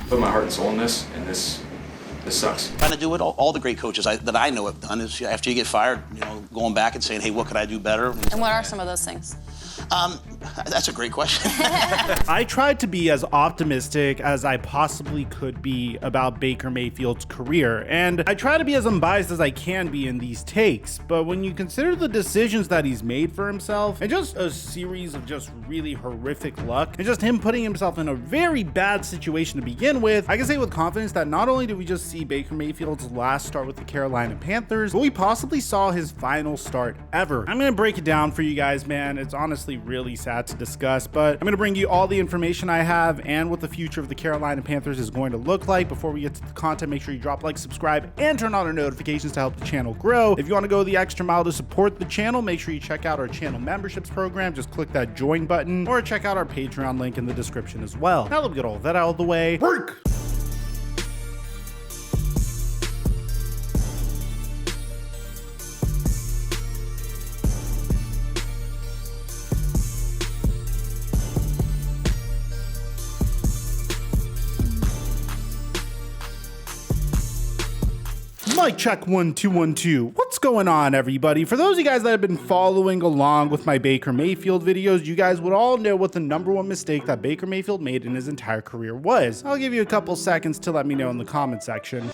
put my heart and soul in this, and this sucks. Trying to do what all the great coaches that I know have done is after you get fired, going back and saying, hey, what could I do better? And what are some of those things? That's a great question. I tried to be as optimistic as I possibly could be about Baker Mayfield's career, and I try to be as unbiased as I can be in these takes, but when you consider the decisions that he's made for himself, and just a series of just really horrific luck, and just him putting himself in a very bad situation to begin with, I can say with confidence that not only did we just see Baker Mayfield's last start with the Carolina Panthers, but we possibly saw his final start ever. I'm gonna break it down for you guys, man. It's honestly really sad to discuss, but I'm going to bring you all the information I have and what the future of the Carolina Panthers is going to look like. Before we get to the content, make sure you drop like, subscribe, and turn on our notifications to help the channel grow. If you want to go the extra mile to support the channel, make sure you check out our channel memberships program. Just click that join button or check out our Patreon link in the description as well. Now that we get all that out of the way, work! Mic check 1 2 1 2. What's going on, everybody? For those of you guys that have been following along with my Baker Mayfield videos, you guys would all know what the #1 mistake that Baker Mayfield made in his entire career was. I'll give you a couple seconds to let me know in the comment section.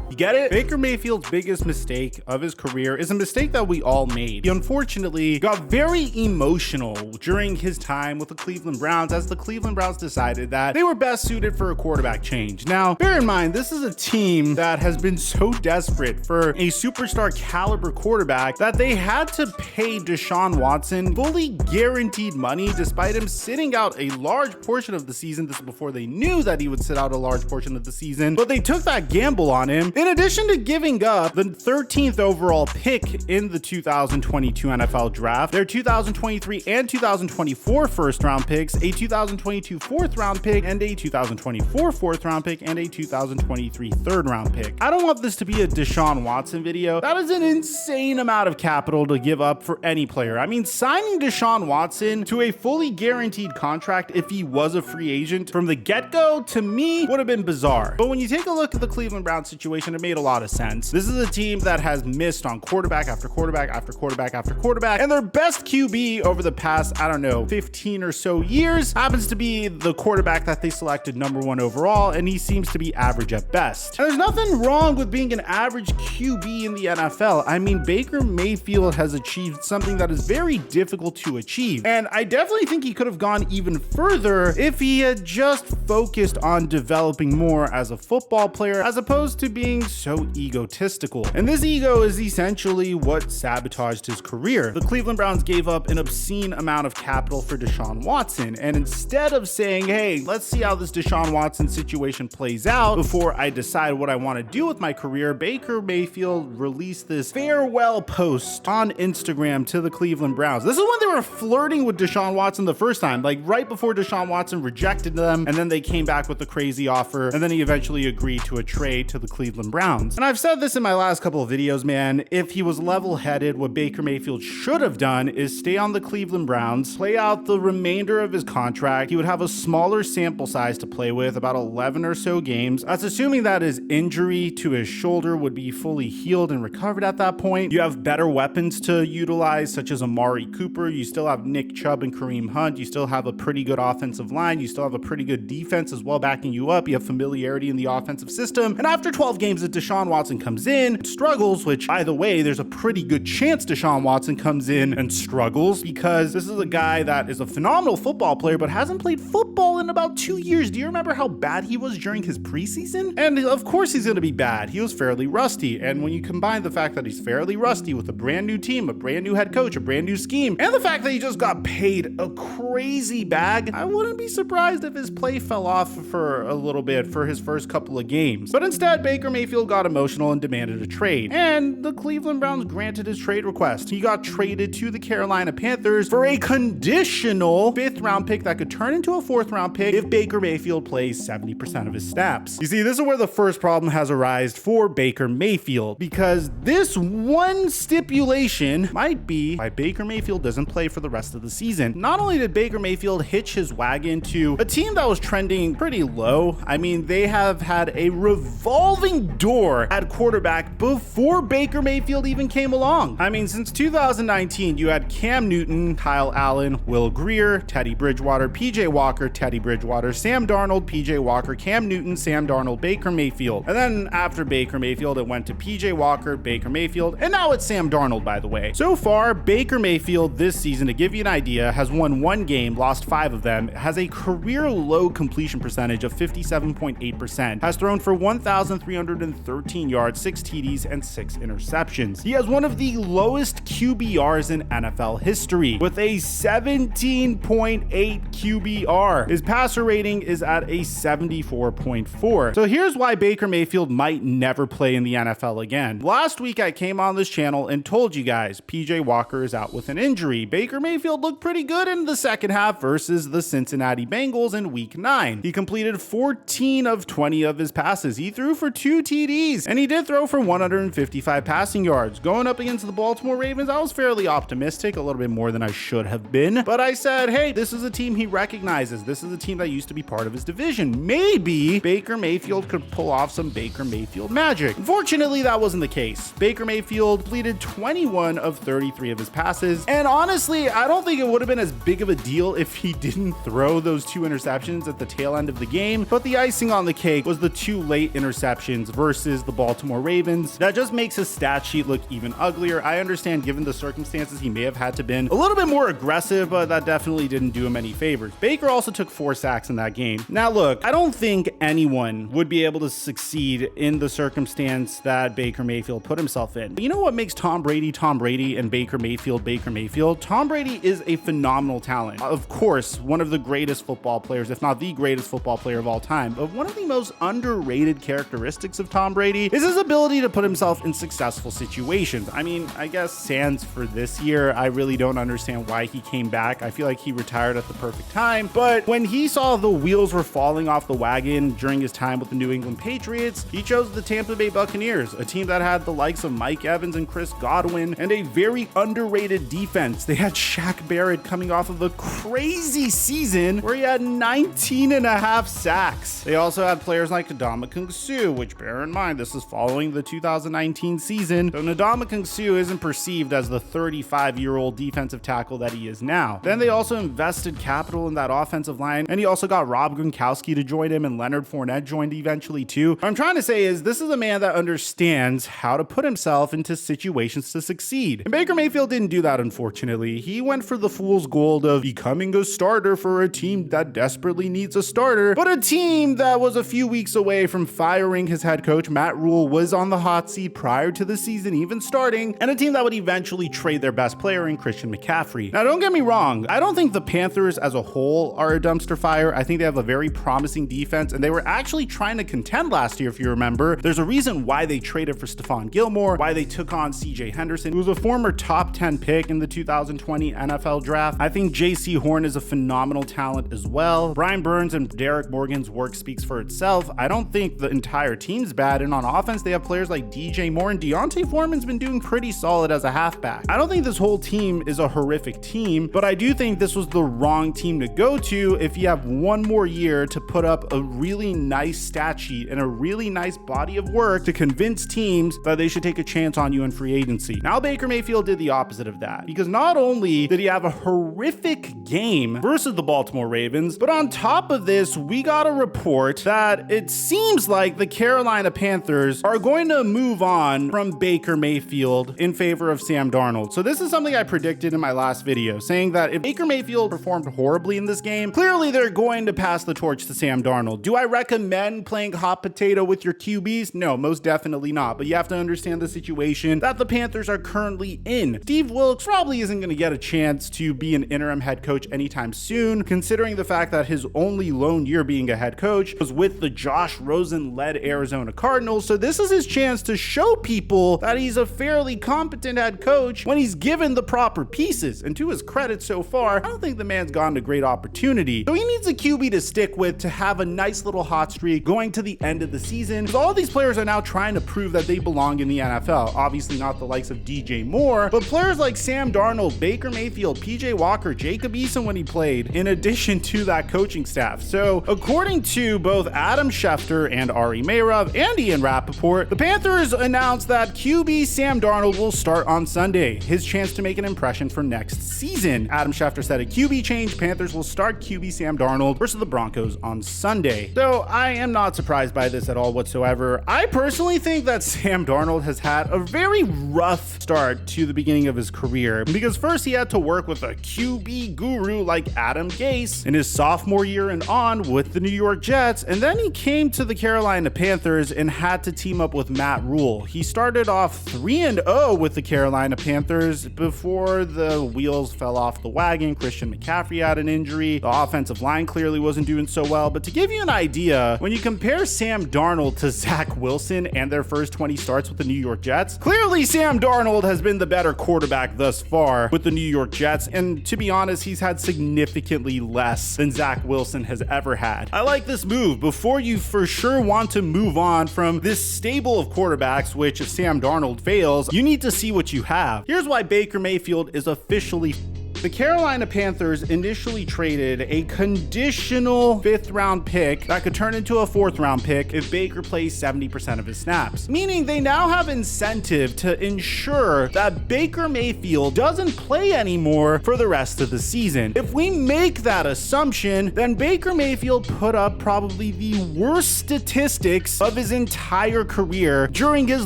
You get it? Baker Mayfield's biggest mistake of his career is a mistake that we all made. He unfortunately got very emotional during his time with the Cleveland Browns as the Cleveland Browns decided that they were best suited for a quarterback change. Now, bear in mind, this is a team that has been so desperate for a superstar caliber quarterback that they had to pay Deshaun Watson fully guaranteed money despite him sitting out a large portion of the season. This is before they knew that he would sit out a large portion of the season, but they took that gamble on him. In addition to giving up the 13th overall pick in the 2022 NFL draft, their 2023 and 2024 first round picks, a 2022 fourth round pick, and a 2024 fourth round pick, and a 2023 third round pick. I don't want this to be a Deshaun Watson video. That is an insane amount of capital to give up for any player. I mean, signing Deshaun Watson to a fully guaranteed contract if he was a free agent from the get-go, to me, would have been bizarre. But when you take a look at the Cleveland Browns situation, it made a lot of sense. This is a team that has missed on quarterback after quarterback after quarterback after quarterback, and their best QB over the past, 15 or so years happens to be the quarterback that they selected #1 overall, and he seems to be average at best. And there's nothing wrong with being an average QB in the NFL. I mean, Baker Mayfield has achieved something that is very difficult to achieve, and I definitely think he could have gone even further if he had just focused on developing more as a football player as opposed to being so egotistical. And this ego is essentially what sabotaged his career. The Cleveland Browns gave up an obscene amount of capital for Deshaun Watson, and instead of saying, hey, let's see how this Deshaun Watson situation plays out before I decide what I want to do with my career, Baker Mayfield released this farewell post on Instagram to the Cleveland Browns. This is when they were flirting with Deshaun Watson the first time, like right before Deshaun Watson rejected them, and then they came back with the crazy offer, and then he eventually agreed to a trade to the Cleveland Browns. And I've said this in my last couple of videos, man, if he was level-headed, what Baker Mayfield should have done is stay on the Cleveland Browns, play out the remainder of his contract. He would have a smaller sample size to play with, about 11 or so games. That's assuming that his injury to his shoulder would be fully healed and recovered at that point. You have better weapons to utilize, such as Amari Cooper. You still have Nick Chubb and Kareem Hunt. You still have a pretty good offensive line. You still have a pretty good defense as well backing you up. You have familiarity in the offensive system. And after 12 games that Deshaun Watson comes in, struggles, which by the way, there's a pretty good chance Deshaun Watson comes in and struggles because this is a guy that is a phenomenal football player but hasn't played football in about 2 years. Do you remember how bad he was during his preseason? And of course he's going to be bad. He was fairly rusty. And when you combine the fact that he's fairly rusty with a brand new team, a brand new head coach, a brand new scheme, and the fact that he just got paid a crazy bag, I wouldn't be surprised if his play fell off for a little bit for his first couple of games. But instead, Baker Mayfield Mayfield got emotional and demanded a trade, and the Cleveland Browns granted his trade request. He got traded to the Carolina Panthers for a conditional 5th round pick that could turn into a 4th round pick if Baker Mayfield plays 70% of his snaps. You see, this is where the first problem has arisen for Baker Mayfield, because this one stipulation might be why Baker Mayfield doesn't play for the rest of the season. Not only did Baker Mayfield hitch his wagon to a team that was trending pretty low, I mean, they have had a revolving door at quarterback before Baker Mayfield even came along. I mean, since 2019, you had Cam Newton, Kyle Allen, Will Grier, Teddy Bridgewater, PJ Walker, Teddy Bridgewater, Sam Darnold, PJ Walker, Cam Newton, Sam Darnold, Baker Mayfield. And then after Baker Mayfield, it went to PJ Walker, Baker Mayfield, and now it's Sam Darnold, by the way. So far, Baker Mayfield this season, to give you an idea, has won 1 game, lost 5 of them, has a career low completion percentage of 57.8%, has thrown for 1,313 yards, 6 TDs, and 6 interceptions. He has one of the lowest QBRs in NFL history, with a 17.8 QBR. His passer rating is at a 74.4. So here's why Baker Mayfield might never play in the NFL again. Last week, I came on this channel and told you guys PJ Walker is out with an injury. Baker Mayfield looked pretty good in the second half versus the Cincinnati Bengals in week 9. He completed 14 of 20 of his passes. He threw for 2 TDs, and he did throw for 155 passing yards. Going up against the Baltimore Ravens, I was fairly optimistic, a little bit more than I should have been, but I said, hey, this is a team he recognizes. This is a team that used to be part of his division. Maybe Baker Mayfield could pull off some Baker Mayfield magic. Unfortunately, that wasn't the case. Baker Mayfield completed 21 of 33 of his passes, and honestly, I don't think it would have been as big of a deal if he didn't throw those 2 interceptions at the tail end of the game, but the icing on the cake was the 2 late interceptions versus the Baltimore Ravens. That just makes his stat sheet look even uglier. I understand, given the circumstances, he may have had to been a little bit more aggressive, but that definitely didn't do him any favors. Baker also took 4 sacks in that game. Now look, I don't think anyone would be able to succeed in the circumstance that Baker Mayfield put himself in. But you know what makes Tom Brady and Baker Mayfield Baker Mayfield? Tom Brady is a phenomenal talent. Of course, one of the greatest football players, if not the greatest football player of all time. But one of the most underrated characteristics of Tom Brady is his ability to put himself in successful situations. I mean, I guess sans for this year, I really don't understand why he came back. I feel like he retired at the perfect time. But when he saw the wheels were falling off the wagon during his time with the New England Patriots, he chose the Tampa Bay Buccaneers, a team that had the likes of Mike Evans and Chris Godwin and a very underrated defense. They had Shaq Barrett coming off of a crazy season where he had 19.5 sacks. They also had players like Ndamukong Suh, which, bear in mind, this is following the 2019 season, so Ndamukong Suh isn't perceived as the 35-year-old defensive tackle that he is now. Then they also invested capital in that offensive line, and he also got Rob Gronkowski to join him, and Leonard Fournette joined eventually too. What I'm trying to say is this is a man that understands how to put himself into situations to succeed. And Baker Mayfield didn't do that, unfortunately. He went for the fool's gold of becoming a starter for a team that desperately needs a starter, but a team that was a few weeks away from firing his head coach. Matt Rule was on the hot seat prior to the season even starting, and a team that would eventually trade their best player in Christian McCaffrey. Now, don't get me wrong, I don't think the Panthers as a whole are a dumpster fire. I think they have a very promising defense, and they were actually trying to contend last year, if you remember. There's a reason why they traded for Stephon Gilmore, why they took on CJ Henderson, who was a former top 10 pick in the 2020 NFL draft. I think JC Horn is a phenomenal talent as well. Brian Burns and Derek Morgan's work speaks for itself. I don't think the entire team's bad, and on offense, they have players like DJ Moore, and Deontay Foreman's been doing pretty solid as a halfback. I don't think this whole team is a horrific team, but I do think this was the wrong team to go to if you have one more year to put up a really nice stat sheet and a really nice body of work to convince teams that they should take a chance on you in free agency. Now, Baker Mayfield did the opposite of that, because not only did he have a horrific game versus the Baltimore Ravens, but on top of this, we got a report that it seems like the Carolina Panthers are going to move on from Baker Mayfield in favor of Sam Darnold. So this is something I predicted in my last video, saying that if Baker Mayfield performed horribly in this game, clearly they're going to pass the torch to Sam Darnold. Do I recommend playing hot potato with your QBs? No, most definitely not. But you have to understand the situation that the Panthers are currently in. Steve Wilkes probably isn't going to get a chance to be an interim head coach anytime soon, considering the fact that his only lone year being a head coach was with the Josh Rosen-led Arizona Cardinals. Cardinals, so this is his chance to show people that he's a fairly competent head coach when he's given the proper pieces. And to his credit so far, I don't think the man's gotten a great opportunity. So he needs a QB to stick with to have a nice little hot streak going to the end of the season. Because all these players are now trying to prove that they belong in the NFL. Obviously not the likes of DJ Moore, but players like Sam Darnold, Baker Mayfield, PJ Walker, Jacob Eason when he played, in addition to that coaching staff. So according to both Adam Schefter and Ari Meirov and Ian Rappaport, the Panthers announced that QB Sam Darnold will start on Sunday, his chance to make an impression for next season. Adam Schefter said a QB change, Panthers will start QB Sam Darnold versus the Broncos on Sunday. So I am not surprised by this at all whatsoever. I personally think that Sam Darnold has had a very rough start to the beginning of his career, because first he had to work with a QB guru like Adam Gase in his sophomore year and on with the New York Jets, and then he came to the Carolina Panthers and had to team up with Matt Rule. He started off 3-0 with the Carolina Panthers before the wheels fell off the wagon. Christian McCaffrey had an injury. The offensive line clearly wasn't doing so well. But to give you an idea, when you compare Sam Darnold to Zach Wilson and their first 20 starts with the New York Jets, clearly Sam Darnold has been the better quarterback thus far with the New York Jets. And to be honest, he's had significantly less than Zach Wilson has ever had. I like this move. Before you for sure want to move on from this stable of quarterbacks, which if Sam Darnold fails, you need to see what you have. Here's why Baker Mayfield is officially the Carolina Panthers initially traded a conditional 5th round pick that could turn into a 4th round pick if Baker plays 70% of his snaps, meaning they now have incentive to ensure that Baker Mayfield doesn't play anymore for the rest of the season. If we make that assumption, then Baker Mayfield put up probably the worst statistics of his entire career during his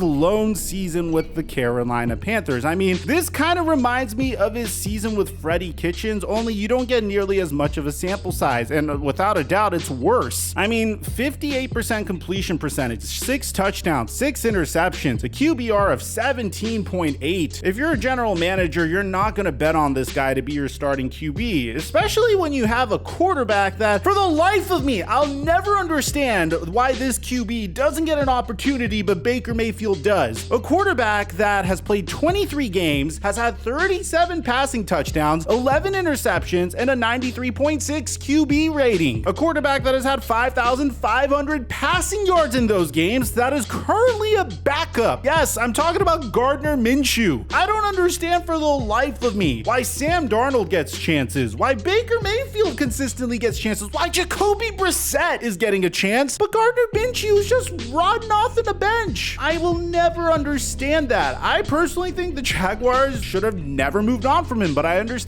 lone season with the Carolina Panthers. I mean, this kind of reminds me of his season with Freddie Kitchens, only you don't get nearly as much of a sample size, and without a doubt, it's worse. I mean, 58% completion percentage, 6 touchdowns, 6 interceptions, a QBR of 17.8. If you're a general manager, you're not going to bet on this guy to be your starting QB, especially when you have a quarterback that, for the life of me, I'll never understand why this QB doesn't get an opportunity, but Baker Mayfield does. A quarterback that has played 23 games, has had 37 passing touchdowns, 11 interceptions, and a 93.6 QB rating. A quarterback that has had 5,500 passing yards in those games that is currently a backup. Yes, I'm talking about Gardner Minshew. I don't understand for the life of me why Sam Darnold gets chances, why Baker Mayfield consistently gets chances, why Jacoby Brissett is getting a chance, but Gardner Minshew is just rotting off in the bench. I will never understand that. I personally think the Jaguars should have never moved on from him, but I understand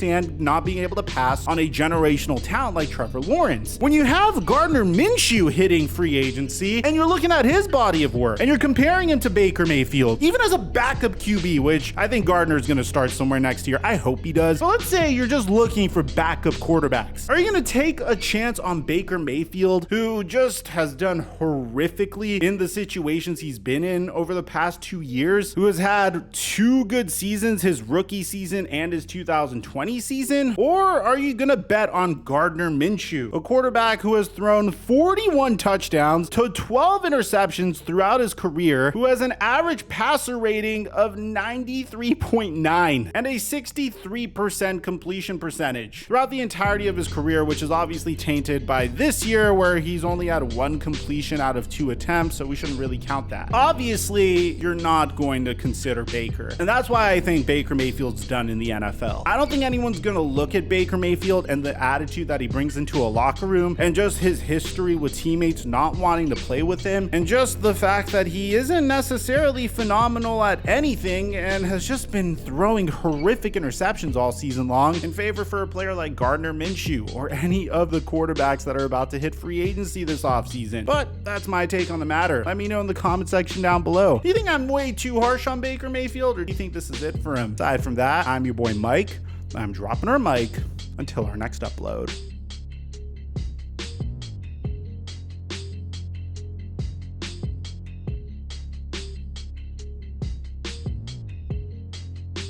not being able to pass on a generational talent like Trevor Lawrence. When you have Gardner Minshew hitting free agency and you're looking at his body of work and you're comparing him to Baker Mayfield, even as a backup QB, which I think Gardner is going to start somewhere next year. I hope he does. But let's say you're just looking for backup quarterbacks. Are you going to take a chance on Baker Mayfield, who just has done horrifically in the situations he's been in over the past 2 years, who has had 2 good seasons, his rookie season and his 2020 season? Or are you gonna bet on Gardner Minshew, a quarterback who has thrown 41 touchdowns to 12 interceptions throughout his career, who has an average passer rating of 93.9 and a 63% completion percentage throughout the entirety of his career, which is obviously tainted by this year where he's only had 1 completion out of 2 attempts, so we shouldn't really count that. Obviously, you're not going to consider Baker, and that's why I think Baker Mayfield's done in the NFL. I don't think anyone's going to look at Baker Mayfield and the attitude that he brings into a locker room and just his history with teammates not wanting to play with him and just the fact that he isn't necessarily phenomenal at anything and has just been throwing horrific interceptions all season long in favor for a player like Gardner Minshew or any of the quarterbacks that are about to hit free agency this offseason. But that's my take on the matter. Let me know in the comment section down below. Do you think I'm way too harsh on Baker Mayfield, or do you think this is it for him? Aside from that, I'm your boy Mike. I'm dropping our mic until our next upload.